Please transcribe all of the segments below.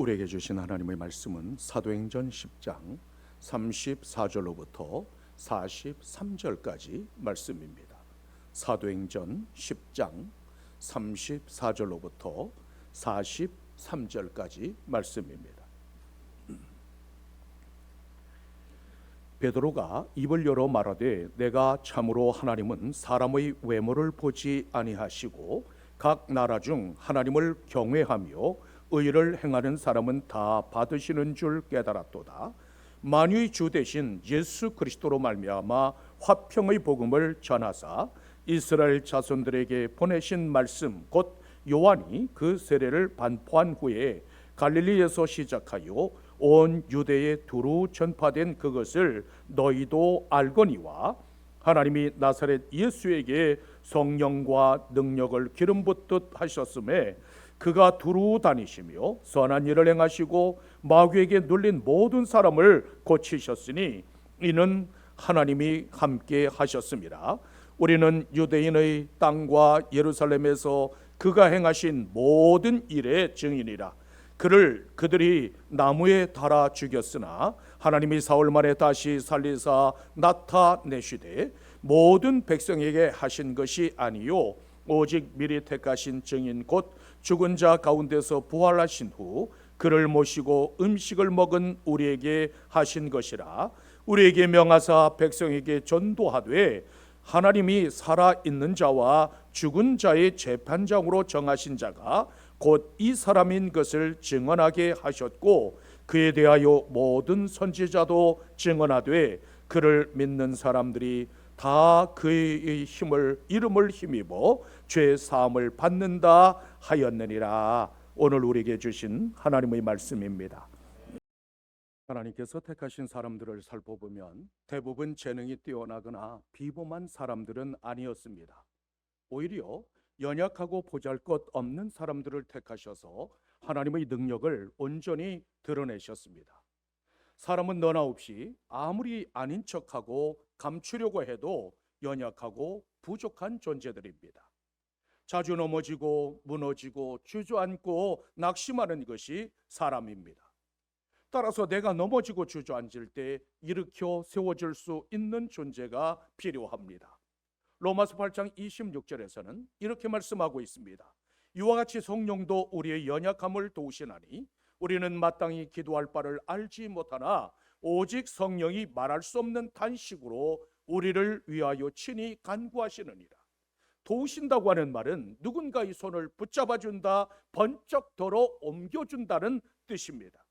우리에게 주신 하나님의 말씀은 사도행전 10장 34절로부터 43절까지 말씀입니다. 사도행전 10장 34절로부터 43절까지 말씀입니다. 베드로가 입을 열어 말하되 내가 참으로 하나님은 사람의 외모를 보지 아니하시고 각 나라 중 하나님을 경외하며 의를 행하는 사람은 다 받으시는 줄 깨달았도다. 만유의 주 되신 예수 그리스도로 말미암아 화평의 복음을 전하사 이스라엘 자손들에게 보내신 말씀 곧 요한이 그 세례를 반포한 후에 갈릴리에서 시작하여 온 유대에 두루 전파된 그것을 너희도 알거니와 하나님이 나사렛 예수에게 성령과 능력을 기름 붓듯 하셨음에 그가 두루 다니시며 선한 일을 행하시고 마귀에게 눌린 모든 사람을 고치셨으니 이는 하나님이 함께 하셨습니다. 우리는 유대인의 땅과 예루살렘에서 그가 행하신 모든 일의 증인이라. 그들이 나무에 달아 죽였으나 하나님이 사흘 만에 다시 살리사 나타내시되 모든 백성에게 하신 것이 아니요 오직 미리 택하신 증인 곧 죽은 자 가운데서 부활하신 후 그를 모시고 음식을 먹은 우리에게 하신 것이라. 우리에게 명하사 백성에게 전도하되 하나님이 살아있는 자와 죽은 자의 재판장으로 정하신 자가 곧 이 사람인 것을 증언하게 하셨고 그에 대하여 모든 선지자도 증언하되 그를 믿는 사람들이 다 그의 이름을 힘입어 죄 사함을 받는다 하였느니라. 오늘 우리에게 주신 하나님의 말씀입니다. 하나님께서 택하신 사람들을 살펴보면 대부분 재능이 뛰어나거나 비범한 사람들은 아니었습니다. 오히려 연약하고 보잘것없는 사람들을 택하셔서 하나님의 능력을 온전히 드러내셨습니다. 사람은 너나 없이 아무리 아닌 척하고 감추려고 해도 연약하고 부족한 존재들입니다. 자주 넘어지고 무너지고 주저앉고 낙심하는 것이 사람입니다. 따라서 내가 넘어지고 주저앉을 때 일으켜 세워줄 수 있는 존재가 필요합니다. 로마서 8장 26절에서는 이렇게 말씀하고 있습니다. 이와 같이 성령도 우리의 연약함을 도우시나니 우리는 마땅히 기도할 바를 알지 못하나 오직 성령이 말할 수 없는 탄식으로 우리를 위하여 친히 간구하시느니라. 도우신다고 하는 말은 누군가의 손을 붙잡아준다, 번쩍 들어 옮겨준다는 뜻입니다.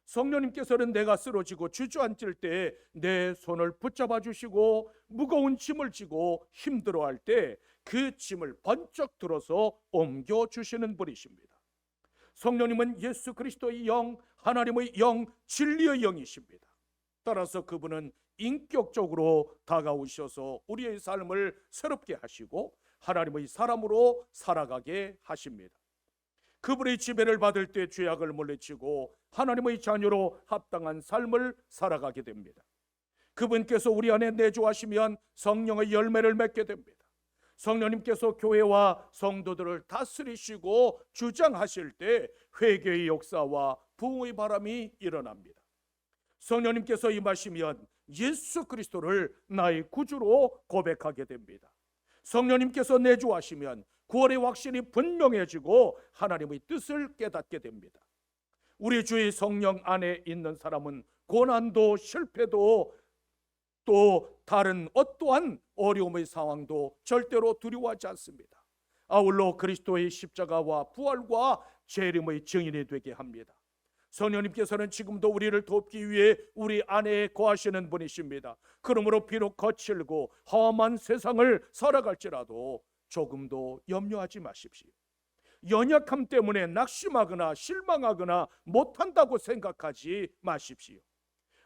성령님께서는 내가 쓰러지고 주저앉을 때 내 손을 붙잡아 주시고 무거운 짐을 지고 힘들어할 때 그 짐을 번쩍 들어서 옮겨 주시는 분이십니다. 성령님은 예수 그리스도의 영, 하나님의 영, 진리의 영이십니다. 따라서 그분은 인격적으로 다가오셔서 우리의 삶을 새롭게 하시고 하나님의 사람으로 살아가게 하십니다. 그분의 지배를 받을 때 죄악을 물리치고 하나님의 자녀로 합당한 삶을 살아가게 됩니다. 그분께서 우리 안에 내주하시면 성령의 열매를 맺게 됩니다. 성령님께서 교회와 성도들을 다스리시고 주장하실 때 회개의 역사와 부흥의 바람이 일어납니다. 성령님께서 임하시면 예수 그리스도를 나의 구주로 고백하게 됩니다. 성령님께서 내주하시면 구원의 확신이 분명해지고 하나님의 뜻을 깨닫게 됩니다. 우리 주의 성령 안에 있는 사람은 고난도 실패도 또 다른 어떠한 어려움의 상황도 절대로 두려워하지 않습니다. 아울러 그리스도의 십자가와 부활과 재림의 증인이 되게 합니다. 성령님께서는 지금도 우리를 돕기 위해 우리 안에 거하시는 분이십니다. 그러므로 비록 거칠고 험한 세상을 살아갈지라도 조금도 염려하지 마십시오. 연약함 때문에 낙심하거나 실망하거나 못한다고 생각하지 마십시오.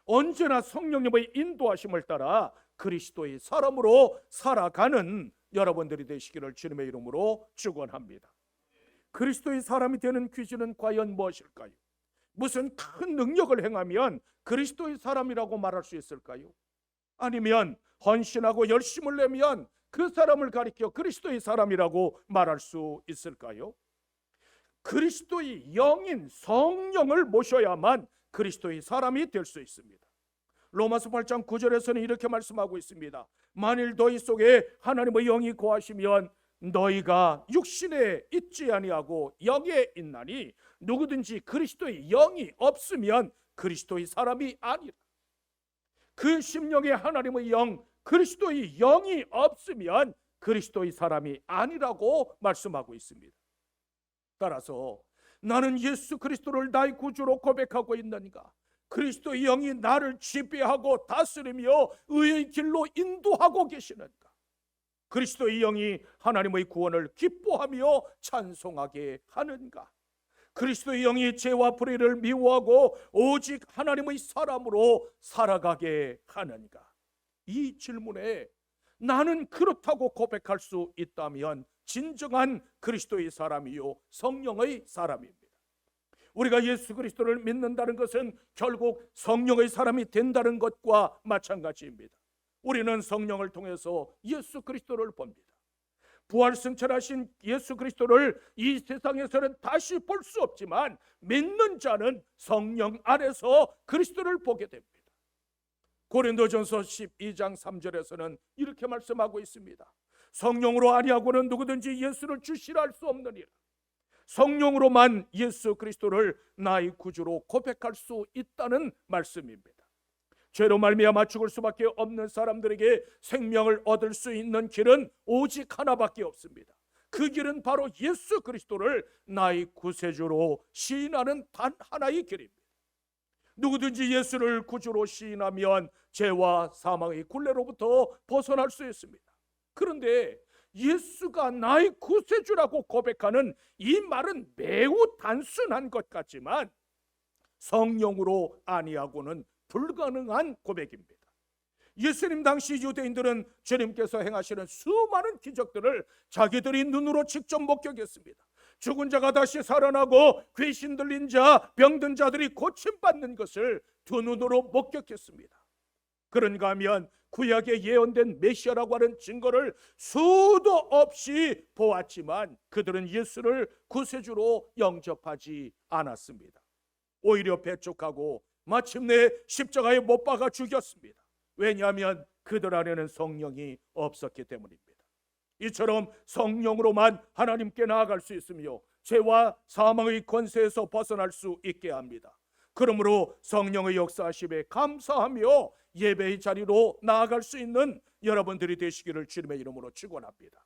언제나 성령님의 인도하심을 따라 그리스도의 사람으로 살아가는 여러분들이 되시기를 주님의 이름으로 축원합니다. 그리스도의 사람이 되는 귀신은 과연 무엇일까요? 무슨 큰 능력을 행하면 그리스도의 사람이라고 말할 수 있을까요? 아니면 헌신하고 열심을 내면 그 사람을 가리켜 그리스도의 사람이라고 말할 수 있을까요? 그리스도의 영인 성령을 모셔야만 그리스도의 사람이 될 수 있습니다. 로마서 8장 9절에서는 이렇게 말씀하고 있습니다. 만일 너희 속에 하나님의 영이 거하시면 너희가 육신에 있지 아니하고 영에 있나니 누구든지 그리스도의 영이 없으면 그리스도의 사람이 아니라. 그 심령에 하나님의 영, 그리스도의 영이 없으면 그리스도의 사람이 아니라고 말씀하고 있습니다. 따라서 나는 예수 그리스도를 나의 구주로 고백하고 있는가? 그리스도의 영이 나를 지배하고 다스리며 의의 길로 인도하고 계시는가? 그리스도의 영이 하나님의 구원을 기뻐하며 찬송하게 하는가? 그리스도의 영이 죄와 불의를 미워하고 오직 하나님의 사람으로 살아가게 하는가? 이 질문에 나는 그렇다고 고백할 수 있다면 진정한 그리스도의 사람이요 성령의 사람입니다. 우리가 예수 그리스도를 믿는다는 것은 결국 성령의 사람이 된다는 것과 마찬가지입니다. 우리는 성령을 통해서 예수 그리스도를 봅니다. 부활승천하신 예수 그리스도를 이 세상에서는 다시 볼 수 없지만 믿는 자는 성령 안에서 그리스도를 보게 됩니다. 고린도전서 12장 3절에서는 이렇게 말씀하고 있습니다. 성령으로 아니하고는 누구든지 예수를 주시라 할 수 없느니라. 성령으로만 예수 그리스도를 나의 구주로 고백할 수 있다는 말씀입니다. 죄로 말미암아 죽을 수밖에 없는 사람들에게 생명을 얻을 수 있는 길은 오직 하나밖에 없습니다. 그 길은 바로 예수 그리스도를 나의 구세주로 시인하는 단 하나의 길입니다. 누구든지 예수를 구주로 시인하면 죄와 사망의 굴레로부터 벗어날 수 있습니다. 그런데 예수가 나의 구세주라고 고백하는 이 말은 매우 단순한 것 같지만 성령으로 아니하고는 불가능한 고백입니다. 예수님 당시 유대인들은 주님께서 행하시는 수많은 기적들을 자기들이 눈으로 직접 목격했습니다. 죽은 자가 다시 살아나고 귀신 들린 자, 병든 자들이 고침받는 것을 두 눈으로 목격했습니다. 그런가 하면 구약에 예언된 메시아라고 하는 증거를 수도 없이 보았지만 그들은 예수를 구세주로 영접하지 않았습니다. 오히려 배척하고 마침내 십자가에 못 박아 죽였습니다. 왜냐하면 그들 안에는 성령이 없었기 때문입니다. 이처럼 성령으로만 하나님께 나아갈 수 있으며 죄와 사망의 권세에서 벗어날 수 있게 합니다. 그러므로 성령의 역사하심에 감사하며 예배의 자리로 나아갈 수 있는 여러분들이 되시기를 주님의 이름으로 축원합니다.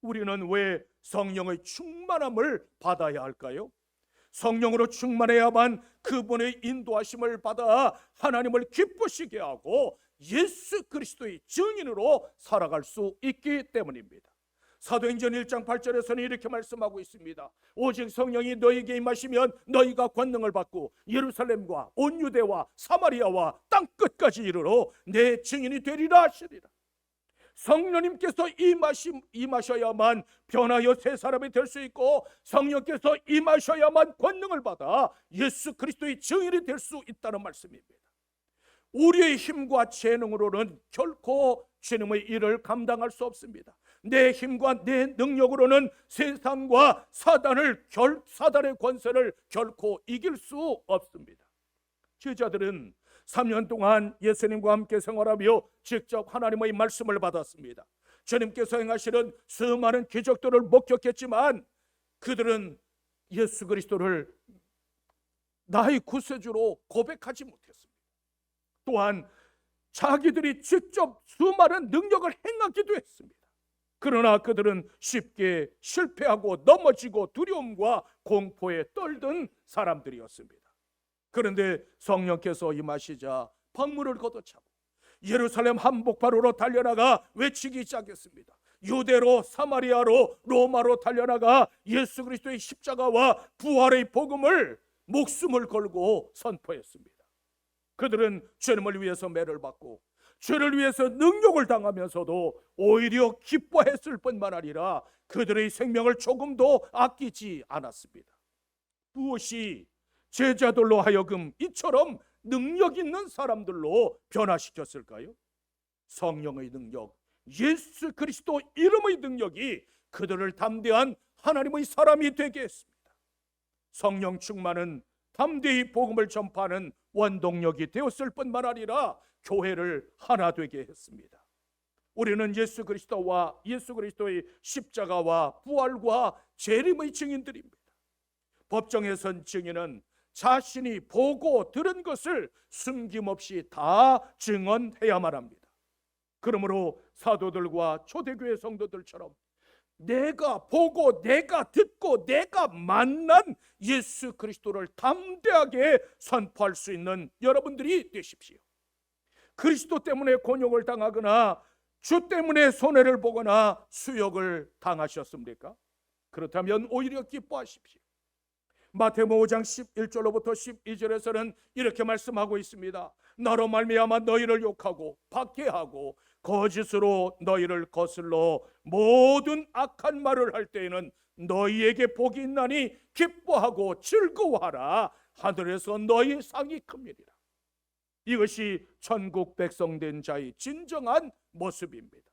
우리는 왜 성령의 충만함을 받아야 할까요? 성령으로 충만해야만 그분의 인도하심을 받아 하나님을 기쁘시게 하고 예수 그리스도의 증인으로 살아갈 수 있기 때문입니다. 사도행전 1장 8절에서는 이렇게 말씀하고 있습니다. 오직 성령이 너희에게 임하시면 너희가 권능을 받고 예루살렘과 온 유대와 사마리아와 땅끝까지 이르러 내 증인이 되리라 하시리라. 성령님께서 임하셔야만 변하여 새 사람이 될 수 있고 성령께서 임하셔야만 권능을 받아 예수 그리스도의 증인이 될 수 있다는 말씀입니다. 우리의 힘과 재능으로는 결코 주님의 일을 감당할 수 없습니다. 내 힘과 내 능력으로는 세상과 사단의 권세를 결코 이길 수 없습니다. 제자들은 3년 동안 예수님과 함께 생활하며 직접 하나님의 말씀을 받았습니다. 주님께서 행하시는 수많은 기적들을 목격했지만 그들은 예수 그리스도를 나의 구세주로 고백하지 못했습니다. 또한 자기들이 직접 수많은 능력을 행하기도 했습니다. 그러나 그들은 쉽게 실패하고 넘어지고 두려움과 공포에 떨던 사람들이었습니다. 그런데 성령께서 임하시자 방문을 걷어차고 예루살렘 한복판으로 달려나가 외치기 시작했습니다. 유대로 사마리아로 로마로 달려나가 예수 그리스도의 십자가와 부활의 복음을 목숨을 걸고 선포했습니다. 그들은 주님을 위해서 매를 받고 죄를 위해서 능욕을 당하면서도 오히려 기뻐했을 뿐만 아니라 그들의 생명을 조금도 아끼지 않았습니다. 무엇이 제자들로 하여금 이처럼 능력 있는 사람들로 변화시켰을까요? 성령의 능력, 예수 그리스도 이름의 능력이 그들을 담대한 하나님의 사람이 되게 했습니다. 성령 충만은 담대히 복음을 전파하는 원동력이 되었을 뿐만 아니라 교회를 하나 되게 했습니다. 우리는 예수 그리스도의 십자가와 부활과 재림의 증인들입니다. 법정에 선 증인은 자신이 보고 들은 것을 숨김없이 다 증언해야만 합니다. 그러므로 사도들과 초대교회 성도들처럼 내가 보고 내가 듣고 내가 만난 예수 그리스도를 담대하게 선포할 수 있는 여러분들이 되십시오. 그리스도 때문에 곤욕을 당하거나 주 때문에 손해를 보거나 수욕을 당하셨습니까? 그렇다면 오히려 기뻐하십시오. 마태복음 5장 11절로부터 12절에서는 이렇게 말씀하고 있습니다. 나로 말미암아 너희를 욕하고 박해하고 거짓으로 너희를 거슬러 모든 악한 말을 할 때에는 너희에게 복이 있나니 기뻐하고 즐거워하라. 하늘에서 너희 상이 큽니다. 이것이 천국 백성된 자의 진정한 모습입니다.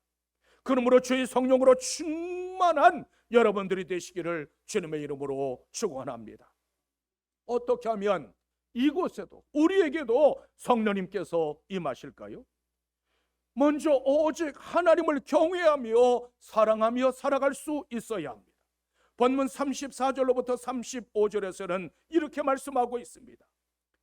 그러므로 주의 성령으로 충만한 여러분들이 되시기를 주님의 이름으로 축원합니다. 어떻게 하면 이곳에도 우리에게도 성령님께서 임하실까요? 먼저 오직 하나님을 경외하며 사랑하며 살아갈 수 있어야 합니다. 본문 34절로부터 35절에서는 이렇게 말씀하고 있습니다.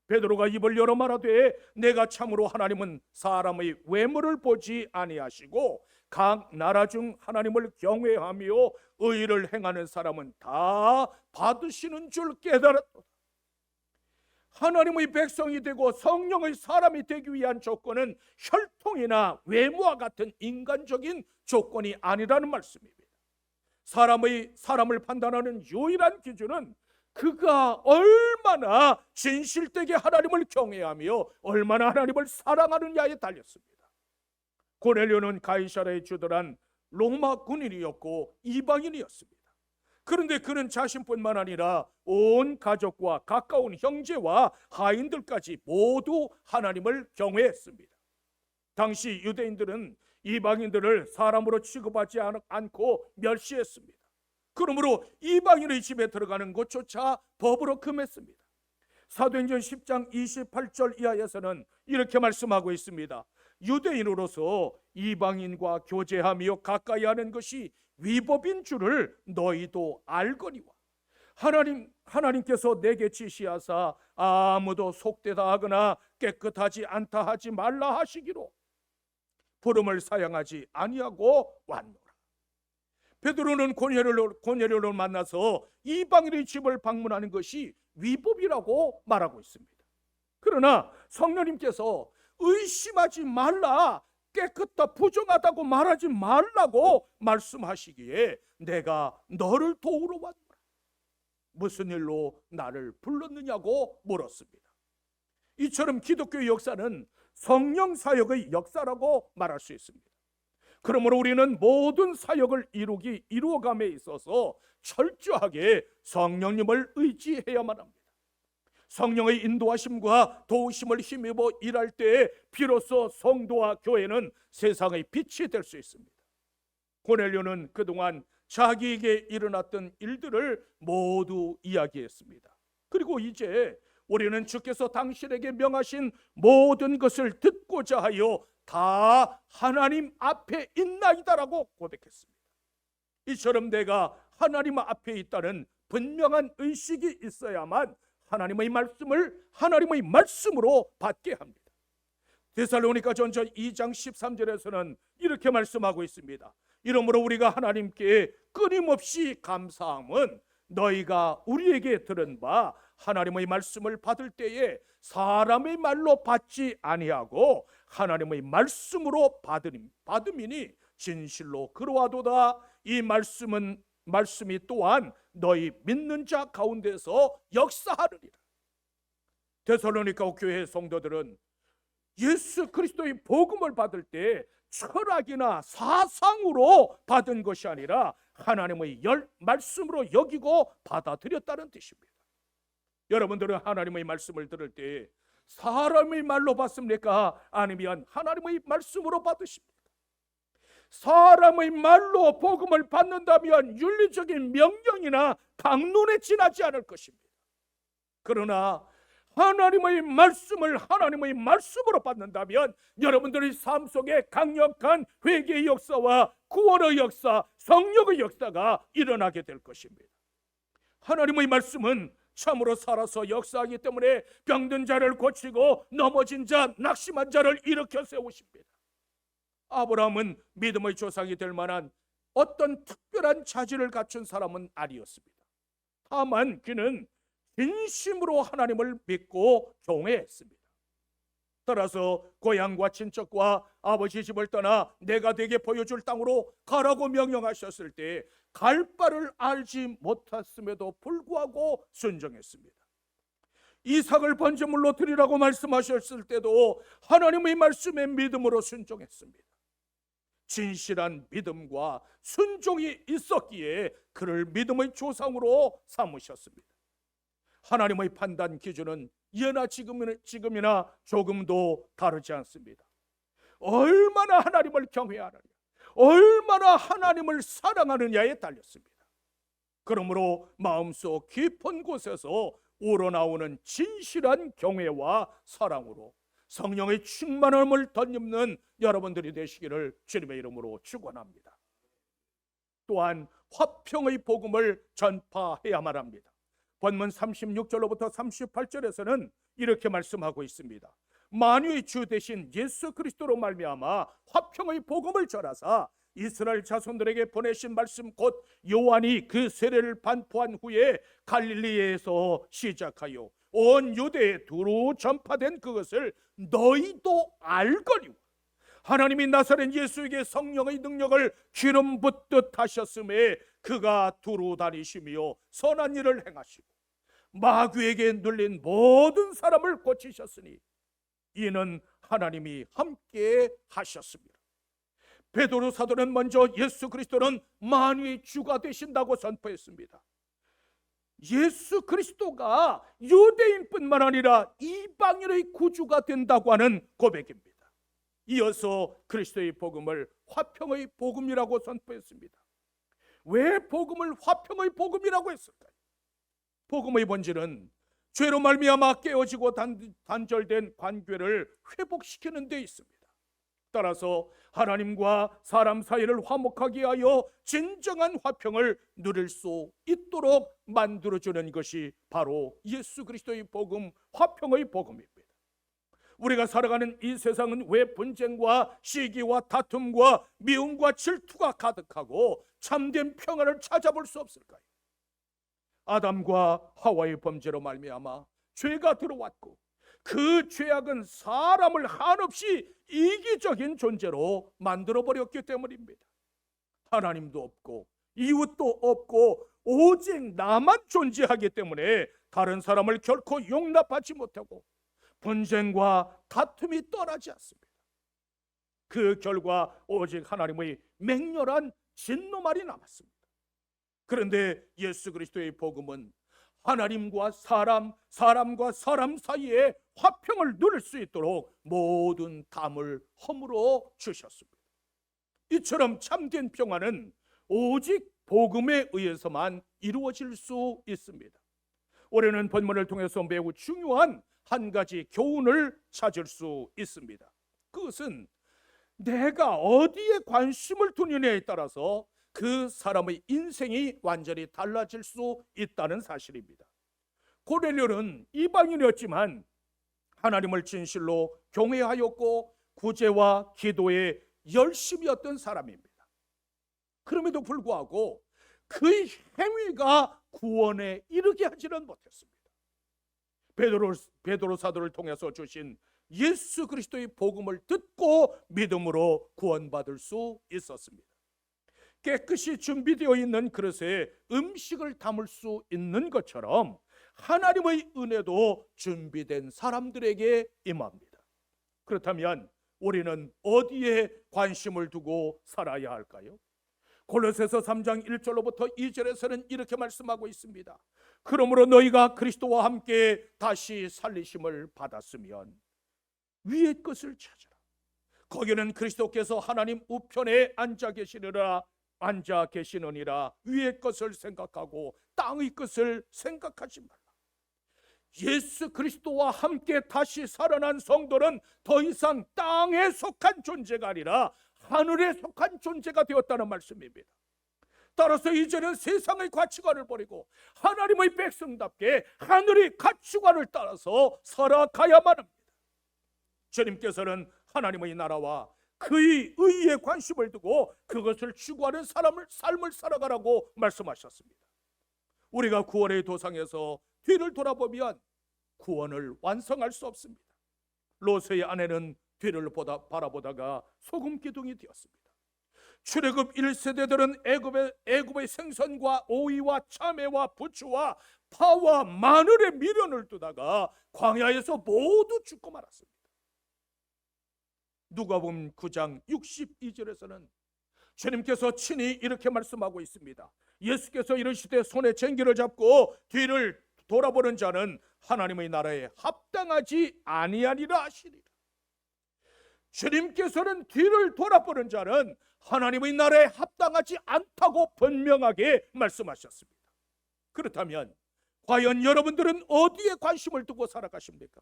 베드로가 입을 열어 말하되 내가 참으로 하나님은 사람의 외모를 보지 아니하시고 각 나라 중 하나님을 경외하며 의를 행하는 사람은 다 받으시는 줄 깨달았다. 하나님의 백성이 되고 성령의 사람이 되기 위한 조건은 혈통이나 외모와 같은 인간적인 조건이 아니라는 말씀입니다. 사람을 판단하는 유일한 기준은 그가 얼마나 진실되게 하나님을 경외하며 얼마나 하나님을 사랑하느냐에 달렸습니다. 고넬료는 가이사랴에 주둔한 로마 군인이었고 이방인이었습니다. 그런데 그는 자신뿐만 아니라 온 가족과 가까운 형제와 하인들까지 모두 하나님을 경외했습니다. 당시 유대인들은 이방인들을 사람으로 취급하지 않고 멸시했습니다. 그러므로 이방인의 집에 들어가는 것조차 법으로 금했습니다. 사도행전 10장 28절 이하에서는 이렇게 말씀하고 있습니다. 유대인으로서 이방인과 교제하며 가까이 하는 것이 위법인 줄을 너희도 알거니와 하나님께서 내게 지시하사 아무도 속되다 하거나 깨끗하지 않다 하지 말라 하시기로 부름을 사양하지 아니하고 왔노라. 베드로는 고넬료를 만나서 이방인의 집을 방문하는 것이 위법이라고 말하고 있습니다. 그러나 성령님께서 의심하지 말라, 깨끗하다 부정하다고 말하지 말라고 말씀하시기에 내가 너를 도우러 왔노라. 무슨 일로 나를 불렀느냐고 물었습니다. 이처럼 기독교의 역사는 성령 사역의 역사라고 말할 수 있습니다. 그러므로 우리는 모든 사역을 이루어감에 있어서 철저하게 성령님을 의지해야만 합니다. 성령의 인도하심과 도우심을 힘입어 일할 때에 비로소 성도와 교회는 세상의 빛이 될 수 있습니다. 고넬료는 그동안 자기에게 일어났던 일들을 모두 이야기했습니다. 그리고 이제 우리는 주께서 당신에게 명하신 모든 것을 듣고자 하여 다 하나님 앞에 있나이다라고 고백했습니다. 이처럼 내가 하나님 앞에 있다는 분명한 의식이 있어야만 하나님의 말씀을 하나님의 말씀으로 받게 합니다. 데살로니가 전서 2장 13절에서는 이렇게 말씀하고 있습니다. 이러므로 우리가 하나님께 끊임없이 감사함은 너희가 우리에게 들은 바 하나님의 말씀을 받을 때에 사람의 말로 받지 아니하고 하나님의 말씀으로 받음이니 진실로 그러하도다. 이 말씀이 또한 너희 믿는 자 가운데서 역사하느니라. 데살로니가 교회 성도들은 예수 그리스도의 복음을 받을 때 철학이나 사상으로 받은 것이 아니라 하나님의 말씀으로 여기고 받아들였다는 뜻입니다. 여러분들은 하나님의 말씀을 들을 때 사람의 말로 받습니까? 아니면 하나님의 말씀으로 받으십니까? 사람의 말로 복음을 받는다면 윤리적인 명령이나 강론에 지나지 않을 것입니다. 그러나 하나님의 말씀을 하나님의 말씀으로 받는다면 여러분들의 삶 속에 강력한 회개의 역사와 구원의 역사, 성령의 역사가 일어나게 될 것입니다. 하나님의 말씀은 참으로 살아서 역사하기 때문에 병든 자를 고치고 넘어진 자, 낙심한 자를 일으켜 세우십니다. 아브라함은 믿음의 조상이 될 만한 어떤 특별한 자질을 갖춘 사람은 아니었습니다. 다만 그는 진심으로 하나님을 믿고 경외했습니다. 따라서 고향과 친척과 아버지 집을 떠나 내가 되게 보여줄 땅으로 가라고 명령하셨을 때 갈 바를 알지 못했음에도 불구하고 순종했습니다. 이삭을 번제물로 드리라고 말씀하셨을 때도 하나님의 말씀에 믿음으로 순종했습니다. 진실한 믿음과 순종이 있었기에 그를 믿음의 조상으로 삼으셨습니다. 하나님의 판단 기준은 예나 지금이나 조금도 다르지 않습니다. 얼마나 하나님을 경외하느냐, 얼마나 하나님을 사랑하느냐에 달렸습니다. 그러므로 마음속 깊은 곳에서 우러나오는 진실한 경외와 사랑으로 성령의 충만함을 덧입는 여러분들이 되시기를 주님의 이름으로 축원합니다. 또한 화평의 복음을 전파해야만 합니다. 본문 36절로부터 38절에서는 이렇게 말씀하고 있습니다. 만유의 주 되신 예수 그리스도로 말미암아 화평의 복음을 전하사 이스라엘 자손들에게 보내신 말씀 곧 요한이 그 세례를 반포한 후에 갈릴리에서 시작하여 온 유대에 두루 전파된 그것을 너희도 알거니와 하나님이 나사렛 예수에게 성령의 능력을 기름 붓듯 하셨음에 그가 두루 다니시며 선한 일을 행하시고 마귀에게 눌린 모든 사람을 고치셨으니 이는 하나님이 함께 하셨습니다. 베드로 사도는 먼저 예수 그리스도는 만유의 주가 되신다고 선포했습니다. 예수 그리스도가 유대인뿐만 아니라 이방인의 구주가 된다고 하는 고백입니다. 이어서 그리스도의 복음을 화평의 복음이라고 선포했습니다. 왜 복음을 화평의 복음이라고 했을까요? 복음의 본질은 죄로 말미암아 깨어지고 단절된 관계를 회복시키는 데 있습니다. 따라서 하나님과 사람 사이를 화목하게 하여 진정한 화평을 누릴 수 있도록 만들어주는 것이 바로 예수 그리스도의 복음, 화평의 복음입니다. 우리가 살아가는 이 세상은 왜 분쟁과 시기와 다툼과 미움과 질투가 가득하고 참된 평안을 찾아볼 수 없을까요? 아담과 하와의 범죄로 말미암아 죄가 들어왔고 그 죄악은 사람을 한없이 이기적인 존재로 만들어버렸기 때문입니다. 하나님도 없고 이웃도 없고 오직 나만 존재하기 때문에 다른 사람을 결코 용납하지 못하고 분쟁과 다툼이 떠나지 않습니다. 그 결과 오직 하나님의 맹렬한 진노만이 남았습니다. 그런데 예수 그리스도의 복음은 하나님과 사람과 사람 사이에 화평을 누릴 수 있도록 모든 담을 허물어 주셨습니다. 이처럼 참된 평화는 오직 복음에 의해서만 이루어질 수 있습니다. 올해는 본문을 통해서 매우 중요한 한 가지 교훈을 찾을 수 있습니다. 그것은 내가 어디에 관심을 두느냐에 따라서 그 사람의 인생이 완전히 달라질 수 있다는 사실입니다. 고넬료는 이방인이었지만 하나님을 진실로 경외하였고 구제와 기도에 열심이었던 사람입니다. 그럼에도 불구하고 그의 행위가 구원에 이르게 하지는 못했습니다. 베드로 사도를 통해서 주신 예수 그리스도의 복음을 듣고 믿음으로 구원받을 수 있었습니다. 깨끗이 준비되어 있는 그릇에 음식을 담을 수 있는 것처럼 하나님의 은혜도 준비된 사람들에게 임합니다. 그렇다면 우리는 어디에 관심을 두고 살아야 할까요? 골로새서 3장 1절로부터 2절에서는 이렇게 말씀하고 있습니다. 그러므로 너희가 그리스도와 함께 다시 살리심을 받았으면 위의 것을 찾으라. 거기는 그리스도께서 하나님 우편에 앉아 계시느니라. 위의 것을 생각하고 땅의 것을 생각하지 말라. 예수 그리스도와 함께 다시 살아난 성도는 더 이상 땅에 속한 존재가 아니라 하늘에 속한 존재가 되었다는 말씀입니다. 따라서 이제는 세상의 가치관을 버리고 하나님의 백성답게 하늘의 가치관을 따라서 살아가야만 합니다. 주님께서는 하나님의 나라와 그의 의에 관심을 두고 그것을 추구하는 삶을 살아가라고 말씀하셨습니다. 우리가 구원의 도상에서 뒤를 돌아보면 구원을 완성할 수 없습니다. 롯의 아내는 뒤를 바라보다가 소금 기둥이 되었습니다. 출애굽 1세대들은 애굽의 생선과 오이와 참외와 부추와 파와 마늘의 미련을 두다가 광야에서 모두 죽고 말았습니다. 누가복음 9장 62절에서는 주님께서 친히 이렇게 말씀하고 있습니다. 예수께서 이르시되 손에 쟁기를 잡고 뒤를 돌아보는 자는 하나님의 나라에 합당하지 아니하리라 하시리라. 주님께서는 뒤를 돌아보는 자는 하나님의 나라에 합당하지 않다고 분명하게 말씀하셨습니다. 그렇다면 과연 여러분들은 어디에 관심을 두고 살아가십니까?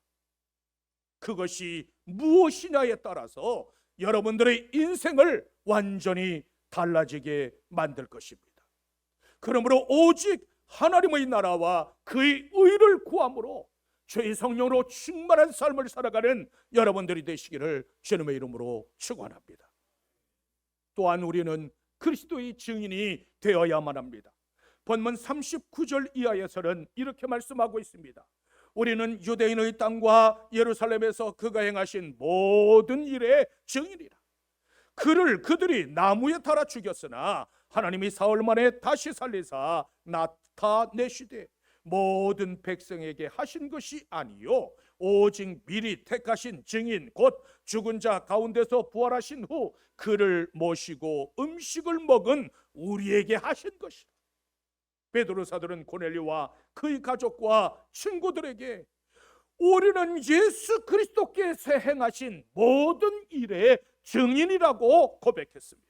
그것이 무엇이냐에 따라서 여러분들의 인생을 완전히 달라지게 만들 것입니다. 그러므로 오직 하나님의 나라와 그의 의를 구함으로 주의 성령으로 충만한 삶을 살아가는 여러분들이 되시기를 주님의 이름으로 축원합니다. 또한 우리는 그리스도의 증인이 되어야만 합니다. 본문 39절 이하에서는 이렇게 말씀하고 있습니다. 우리는 유대인의 땅과 예루살렘에서 그가 행하신 모든 일의 증인이라. 그들이 나무에 달아 죽였으나 하나님이 사흘 만에 다시 살리사 나타내시되 모든 백성에게 하신 것이 아니요 오직 미리 택하신 증인 곧 죽은 자 가운데서 부활하신 후 그를 모시고 음식을 먹은 우리에게 하신 것이라. 베드로 사도는 고넬료와 그의 가족과 친구들에게 우리는 예수 그리스도께서 행하신 모든 일의 증인이라고 고백했습니다.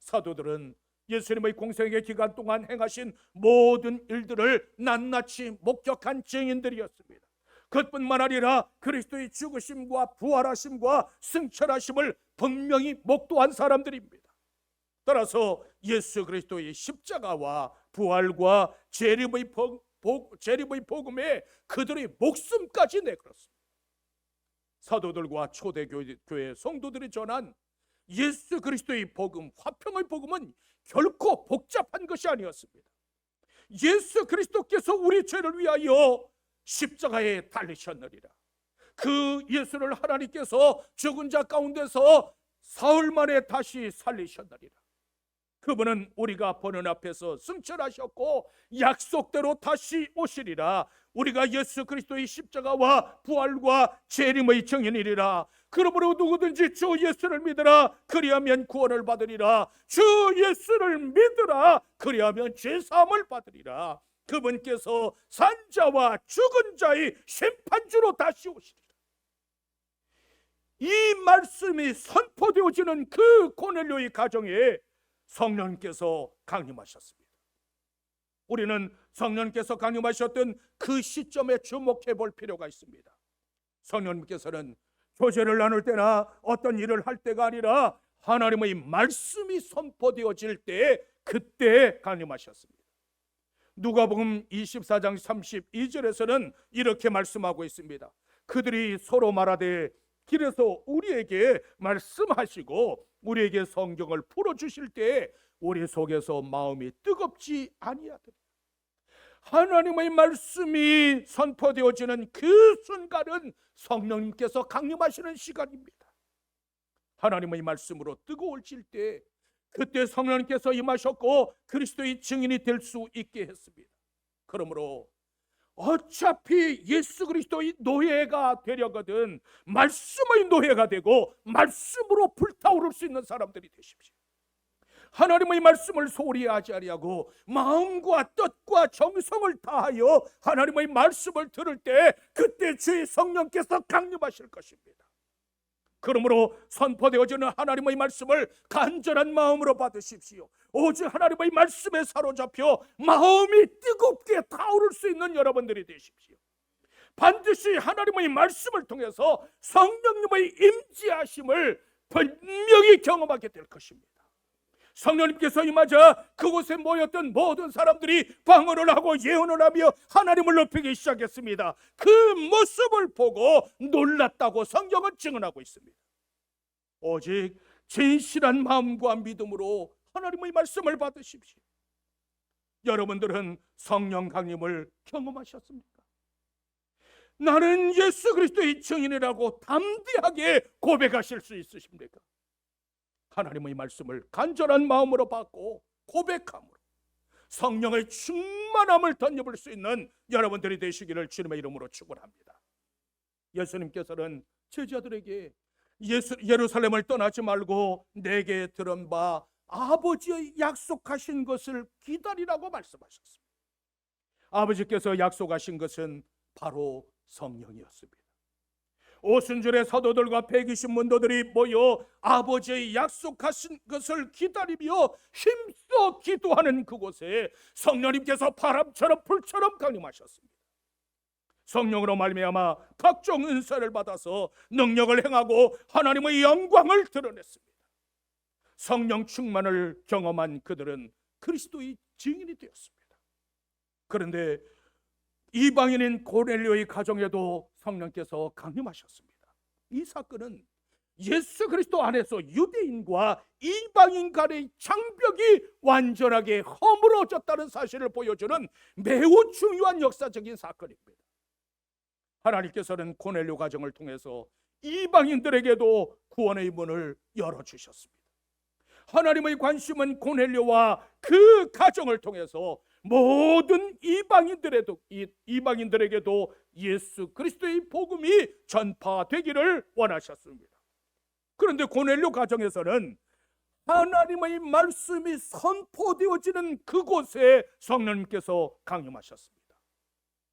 사도들은 예수님의 공생의 기간 동안 행하신 모든 일들을 낱낱이 목격한 증인들이었습니다. 그뿐만 아니라 그리스도의 죽으심과 부활하심과 승천하심을 분명히 목도한 사람들입니다. 따라서 예수 그리스도의 십자가와 부활과 재림의 복음에 그들의 목숨까지 내걸었습니다. 사도들과 초대교회 성도들이 전한 예수 그리스도의 복음, 화평의 복음은 결코 복잡한 것이 아니었습니다. 예수 그리스도께서 우리 죄를 위하여 십자가에 달리셨느니라. 그 예수를 하나님께서 죽은 자 가운데서 사흘 만에 다시 살리셨느니라. 그분은 우리가 보는 앞에서 승천하셨고 약속대로 다시 오시리라. 우리가 예수 그리스도의 십자가와 부활과 재림의 증인이리라. 그러므로 누구든지 주 예수를 믿으라. 그리하면 구원을 받으리라. 주 예수를 믿으라. 그리하면 죄사함을 받으리라. 그분께서 산자와 죽은 자의 심판주로 다시 오시리라. 이 말씀이 선포되어지는 그 고넬료의 가정에 성령께서 강림하셨습니다. 우리는 성령께서 강림하셨던 그 시점에 주목해 볼 필요가 있습니다. 성령께서는 교제를 나눌 때나 어떤 일을 할 때가 아니라 하나님의 말씀이 선포되어질 때 그때 강림하셨습니다. 누가복음 24장 32절에서는 이렇게 말씀하고 있습니다. 그들이 서로 말하되 길에서 우리에게 말씀하시고 우리에게 성경을 풀어주실 때 우리 속에서 마음이 뜨겁지 아니하더라. 하나님의 말씀이 선포되어지는 그 순간은 성령님께서 강림하시는 시간입니다. 하나님의 말씀으로 뜨거워질 때 그때 성령님께서 임하셨고 그리스도의 증인이 될 수 있게 했습니다. 그러므로 어차피 예수 그리스도의 노예가 되려거든 말씀의 노예가 되고 말씀으로 불타오를 수 있는 사람들이 되십시오. 하나님의 말씀을 소홀히 하지 아니하고 마음과 뜻과 정성을 다하여 하나님의 말씀을 들을 때 그때 주의 성령께서 강림하실 것입니다. 그러므로 선포되어지는 하나님의 말씀을 간절한 마음으로 받으십시오. 오직 하나님의 말씀에 사로잡혀 마음이 뜨겁게 타오를 수 있는 여러분들이 되십시오. 반드시 하나님의 말씀을 통해서 성령님의 임재하심을 분명히 경험하게 될 것입니다. 성령님께서 임하자 그곳에 모였던 모든 사람들이 방언을 하고 예언을 하며 하나님을 높이기 시작했습니다. 그 모습을 보고 놀랐다고 성경은 증언하고 있습니다. 오직 진실한 마음과 믿음으로 하나님의 말씀을 받으십시오. 여러분들은 성령 강림을 경험하셨습니까? 나는 예수 그리스도의 증인이라고 담대하게 고백하실 수 있으십니까? 하나님의 말씀을 간절한 마음으로 받고 고백함으로 성령의 충만함을 덧입을 수 있는 여러분들이 되시기를 주님의 이름으로 축원합니다. 예수님께서는 제자들에게 예루살렘을 떠나지 말고 내게 들은 바 아버지의 약속하신 것을 기다리라고 말씀하셨습니다. 아버지께서 약속하신 것은 바로 성령이었습니다. 오순절에 사도들과 120문도들이 모여 아버지의 약속하신 것을 기다리며 힘써 기도하는 그곳에 성령님께서 바람처럼 불처럼 강림하셨습니다. 성령으로 말미암아 각종 은사를 받아서 능력을 행하고 하나님의 영광을 드러냈습니다. 성령 충만을 경험한 그들은 그리스도의 증인이 되었습니다. 그런데 이방인인 고넬료의 가정에도 성령께서 강림하셨습니다. 이 사건은 예수 그리스도 안에서 유대인과 이방인 간의 장벽이 완전하게 허물어졌다는 사실을 보여주는 매우 중요한 역사적인 사건입니다. 하나님께서는 고넬료 가정을 통해서 이방인들에게도 구원의 문을 열어주셨습니다. 하나님의 관심은 고넬료와 그 가정을 통해서 모든 이방인들에게도 예수 그리스도의 복음이 전파되기를 원하셨습니다. 그런데 고넬료 가정에서는 하나님의 말씀이 선포되어지는 그곳에 성령님께서 강림하셨습니다.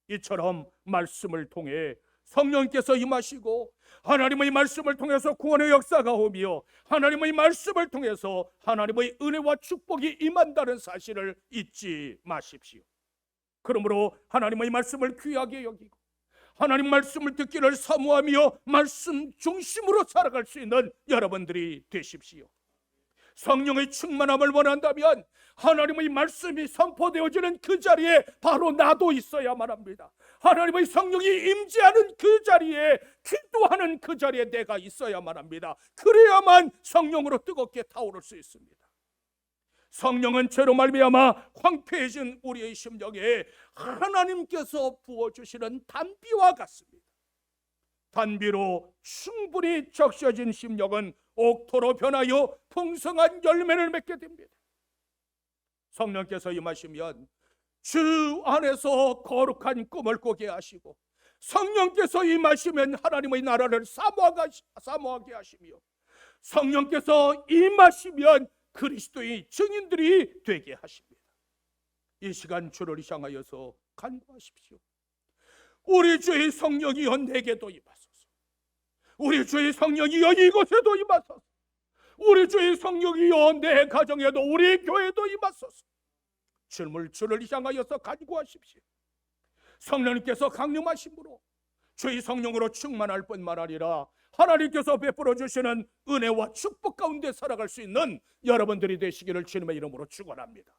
이처럼 말씀을 통해 성령께서 임하시고 하나님의 말씀을 통해서 구원의 역사가 오며 하나님의 말씀을 통해서 하나님의 은혜와 축복이 임한다는 사실을 잊지 마십시오. 그러므로 하나님의 말씀을 귀하게 여기고 하나님 말씀을 듣기를 사모하며 말씀 중심으로 살아갈 수 있는 여러분들이 되십시오. 성령의 충만함을 원한다면 하나님의 말씀이 선포되어지는 그 자리에 바로 나도 있어야만 합니다. 하나님의 성령이 임재하는 그 자리에, 기도하는 그 자리에 내가 있어야만 합니다. 그래야만 성령으로 뜨겁게 타오를 수 있습니다. 성령은 죄로 말미암아 황폐해진 우리의 심령에 하나님께서 부어주시는 단비와 같습니다. 단비로 충분히 적셔진 심령은 옥토로 변하여 풍성한 열매를 맺게 됩니다. 성령께서 임하시면 주 안에서 거룩한 꿈을 꾸게 하시고, 성령께서 임하시면 하나님의 나라를 사모하게 하시며, 성령께서 임하시면 그리스도의 증인들이 되게 하십니다. 이 시간 주를 향하여서 간구하십시오. 우리 주의 성령이여 내게도 임하소서. 우리 주의 성령이여 이곳에도 임하소서. 우리 주의 성령이여 내 가정에도, 우리 교회도 임하소서. 주를 향하여서 간구하십시오. 성령님께서 강림하심으로 주의 성령으로 충만할 뿐만 아니라 하나님께서 베풀어 주시는 은혜와 축복 가운데 살아갈 수 있는 여러분들이 되시기를 주님의 이름으로 축원합니다.